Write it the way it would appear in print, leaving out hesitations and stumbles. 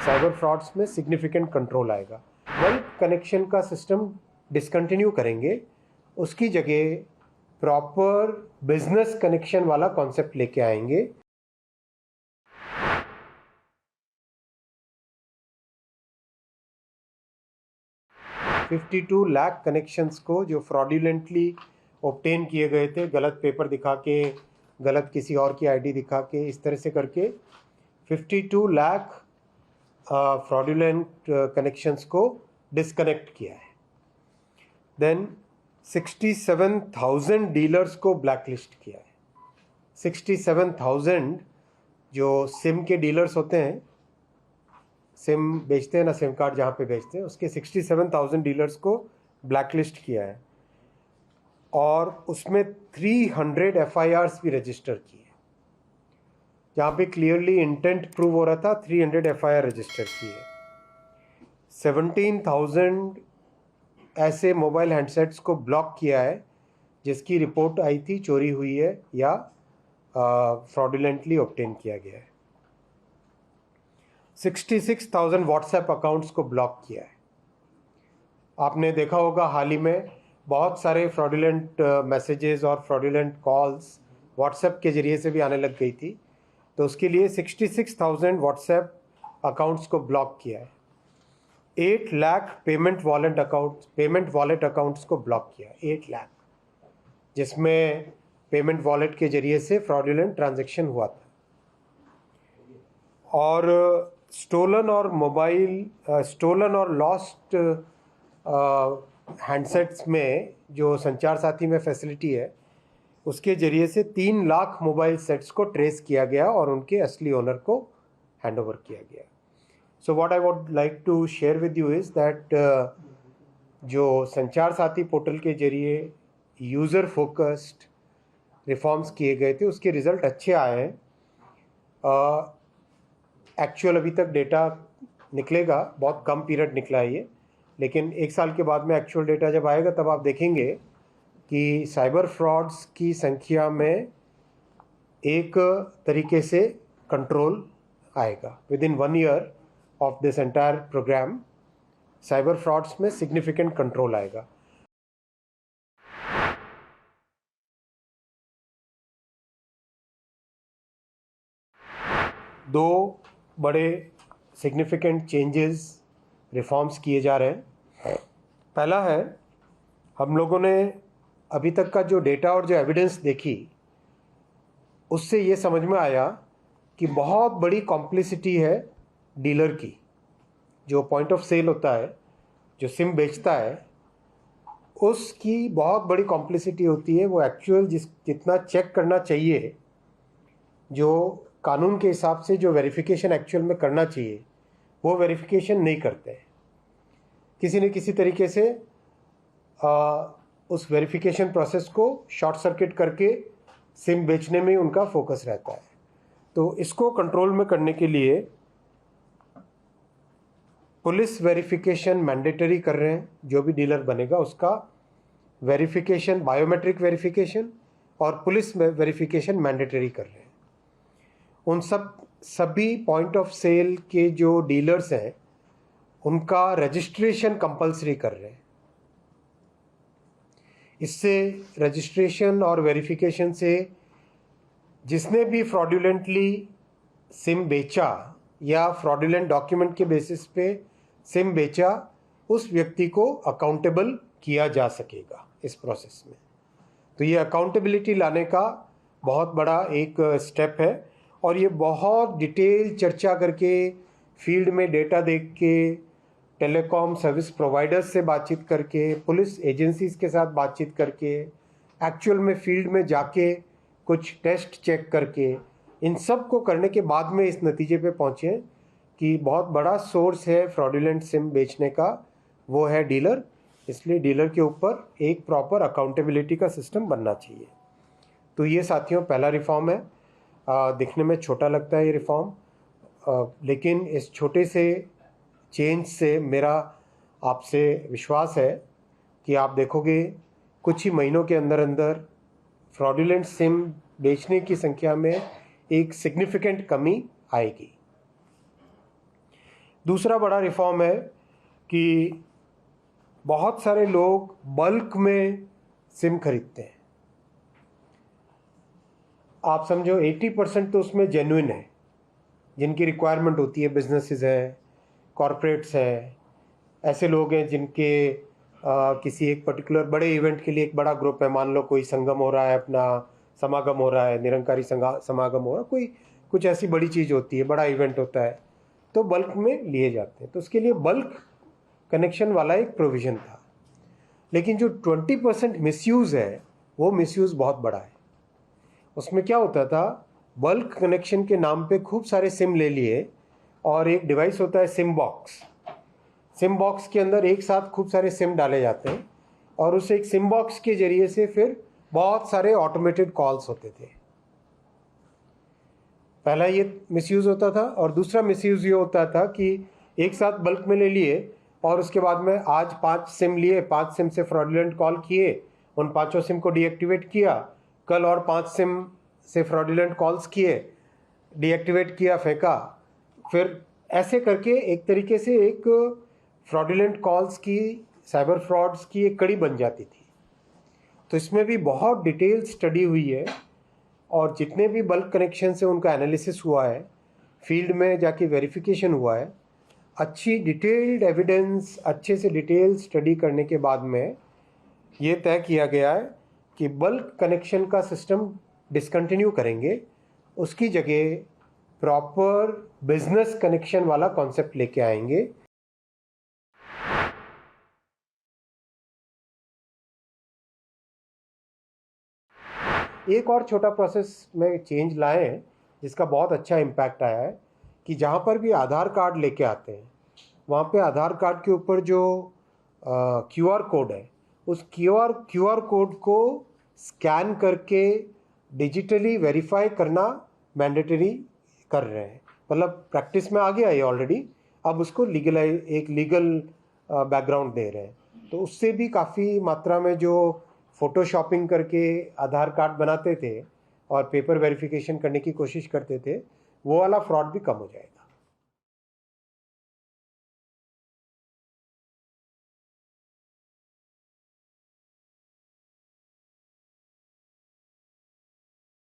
Cyber frauds में significant control आएगा। Bulk connection का सिस्टम डिसकंटिन्यू करेंगे, उसकी जगह प्रॉपर बिजनेस कनेक्शन वाला कॉन्सेप्ट लेके आएंगे। $52 लाख कनेक्शंस को जो फ्रॉडुलेंटली ऑब्टेन किए गए थे, गलत पेपर दिखा के, गलत किसी और की आईडी दिखा के, इस तरह से करके 52 लाख फ्रॉडुलेंट कनेक्शंस को डिस्कनेक्ट किया है। देन 67,000 डीलर्स को ब्लैकलिस्ट किया है। 67,000 जो सिम के डीलर्स होते हैं, सिम बेचते हैं ना, सिम कार्ड जहाँ पे बेचते हैं, उसके 67,000 डीलर्स को ब्लैकलिस्ट किया है और उसमें 300 FIRs भी रजिस्टर किए। जहाँ पे क्लियरली इंटेंट प्रूव हो रहा था, 300 FIR रजिस्टर किए। 17,000 ऐसे मोबाइल हैंडसेट्स को ब्लॉक किया है जिसकी रिपोर्ट आई थी चोरी हुई है या फ्रॉडुलेंटली ऑब्टेन किया गया है। 66,000 व्हाट्सएप अकाउंट्स को ब्लॉक किया है। आपने देखा होगा हाल ही में बहुत सारे फ्रॉडुलेंट मैसेजेस और फ्रॉडुलेंट कॉल्स व्हाट्सएप के ज़रिए से भी आने लग गई थी, तो उसके लिए 66,000 व्हाट्सएप अकाउंट्स को ब्लॉक किया है। 8 लाख पेमेंट वॉलेट अकाउंट्स को ब्लॉक किया, 8 लाख, जिसमें पेमेंट वॉलेट के ज़रिए से फ्रॉडुलेंट ट्रांजैक्शन हुआ था। और स्टोलन और लॉस्ट हैंडसेट्स में जो संचार साथी में फैसिलिटी है, उसके ज़रिए से 3 लाख मोबाइल सेट्स को ट्रेस किया गया और उनके असली ओनर को हैंडओवर किया गया। So what I would like to share with you is that जो संचार साथी पोर्टल के ज़रिए यूज़र फोकस्ड रिफॉर्म्स किए गए थे, उसके रिज़ल्ट अच्छे आए हैं। एक्चुअल अभी तक डेटा निकलेगा, बहुत कम पीरियड निकला है ये, लेकिन 1 साल के बाद में एक्चुअल डेटा जब आएगा तब आप देखेंगे कि साइबर फ्रॉड्स की संख्या में एक तरीके से कंट्रोल आएगा। Within 1 year of this entire program cyber frauds में सिग्निफिकेंट कंट्रोल आएगा। दो बड़े सिग्निफिकेंट चेंजेस, रिफॉर्म्स किए जा रहे हैं। पहला है, हम लोगों ने अभी तक का जो डेटा और जो एविडेंस देखी, उससे ये समझ में आया कि बहुत बड़ी कॉम्प्लिसिटी है डीलर की। जो पॉइंट ऑफ सेल होता है, जो सिम बेचता है, उसकी बहुत बड़ी कॉम्प्लिसिटी होती है। वो एक्चुअल जितना चेक करना चाहिए, जो कानून के हिसाब से जो वेरिफिकेशन एक्चुअल में करना चाहिए, वो वेरिफिकेशन नहीं करते हैं। किसी न किसी तरीके से उस वेरिफिकेशन प्रोसेस को शॉर्ट सर्किट करके सिम बेचने में उनका फोकस रहता है। तो इसको कंट्रोल में करने के लिए पुलिस वेरिफिकेशन मैंडेटरी कर रहे हैं। जो भी डीलर बनेगा उसका वेरिफिकेशन, बायोमेट्रिक वेरिफिकेशन और पुलिस वेरिफिकेशन मैंडेटरी कर रहे हैं। उन सभी पॉइंट ऑफ सेल के जो डीलर्स हैं, उनका रजिस्ट्रेशन कंपलसरी कर रहे हैं। इससे रजिस्ट्रेशन और वेरिफिकेशन से जिसने भी फ्रॉडुलेंटली सिम बेचा या फ्रॉडुलेंट डॉक्यूमेंट के बेसिस पे सिम बेचा, उस व्यक्ति को अकाउंटेबल किया जा सकेगा इस प्रोसेस में। तो ये अकाउंटेबिलिटी लाने का बहुत बड़ा एक स्टेप है और ये बहुत डिटेल चर्चा करके, फील्ड में डेटा देख के, टेलीकॉम सर्विस प्रोवाइडर्स से बातचीत करके, पुलिस एजेंसीज के साथ बातचीत करके, एक्चुअल में फील्ड में जाके कुछ टेस्ट चेक करके, इन सब को करने के बाद में इस नतीजे पे पहुँचे कि बहुत बड़ा सोर्स है फ्रॉडुलेंट सिम बेचने का, वो है डीलर। इसलिए डीलर के ऊपर एक प्रॉपर अकाउंटेबिलिटी का सिस्टम बनना चाहिए। तो ये साथियों पहला रिफॉर्म है। दिखने में छोटा लगता है ये रिफॉर्म, लेकिन इस छोटे से चेंज से मेरा आपसे विश्वास है कि आप देखोगे कुछ ही महीनों के अंदर अंदर फ्रॉडुलेंट सिम बेचने की संख्या में एक सिग्निफिकेंट कमी आएगी। दूसरा बड़ा रिफॉर्म है कि बहुत सारे लोग बल्क में सिम खरीदते हैं। आप समझो 80% तो उसमें जेन्युइन है, जिनकी रिक्वायरमेंट होती है, बिजनेसेस हैं, कॉरपोरेट्स हैं, ऐसे लोग हैं जिनके किसी एक पर्टिकुलर बड़े इवेंट के लिए एक बड़ा ग्रुप है, मान लो कोई संगम हो रहा है, अपना समागम हो रहा है, निरंकारी समागम हो रहा है, कोई कुछ ऐसी बड़ी चीज़ होती है, बड़ा इवेंट होता है, तो बल्क में लिए जाते हैं। तो उसके लिए बल्क कनेक्शन वाला एक प्रोविज़न था। लेकिन जो 20% मिसयूज़ है, वो मिसयूज़ बहुत बड़ा है। उसमें क्या होता था, बल्क कनेक्शन के नाम पे खूब सारे सिम ले लिए, और एक डिवाइस होता है सिम बॉक्स। सिम बॉक्स के अंदर एक साथ खूब सारे सिम डाले जाते हैं, और उस एक सिम बॉक्स के जरिए से फिर बहुत सारे ऑटोमेटेड कॉल्स होते थे। पहला ये मिसयूज़ होता था, और दूसरा मिसयूज़ ये होता था कि एक साथ बल्क में ले लिए, और उसके बाद में आज 5 सिम लिए, 5 सिम से फ्रॉडुलेंट कॉल किए, उन 5 सिम को डीएक्टिवेट किया, कल और 5 सिम से फ्रॉडुलेंट कॉल्स किए, डीएक्टिवेट किया, फेंका। फिर ऐसे करके एक तरीके से एक फ्रॉडुलेंट कॉल्स की, साइबर फ्रॉड्स की एक कड़ी बन जाती थी। तो इसमें भी बहुत डिटेल स्टडी हुई है, और जितने भी बल्क कनेक्शन से उनका एनालिसिस हुआ है, फील्ड में जाके वेरिफिकेशन हुआ है, अच्छी डिटेल्ड एविडेंस, अच्छे से डिटेल स्टडी करने के बाद में ये तय किया गया है कि बल्क कनेक्शन का सिस्टम डिसकंटिन्यू करेंगे, उसकी जगह प्रॉपर बिजनेस कनेक्शन वाला कॉन्सेप्ट लेके आएंगे। एक और छोटा प्रोसेस में चेंज लाए हैं जिसका बहुत अच्छा इम्पैक्ट आया है, कि जहाँ पर भी आधार कार्ड लेके आते हैं, वहाँ पे आधार कार्ड के ऊपर जो क्यूआर कोड है, उस क्यूआर कोड को स्कैन करके डिजिटली वेरीफाई करना मैंडेटरी कर रहे हैं। मतलब प्रैक्टिस में आ गया ये ऑलरेडी, अब उसको एक लीगल बैकग्राउंड दे रहे हैं। तो उससे भी काफ़ी मात्रा में जो फोटोशॉपिंग करके आधार कार्ड बनाते थे और पेपर वेरिफिकेशन करने की कोशिश करते थे, वो वाला फ्रॉड भी कम हो जाएगा।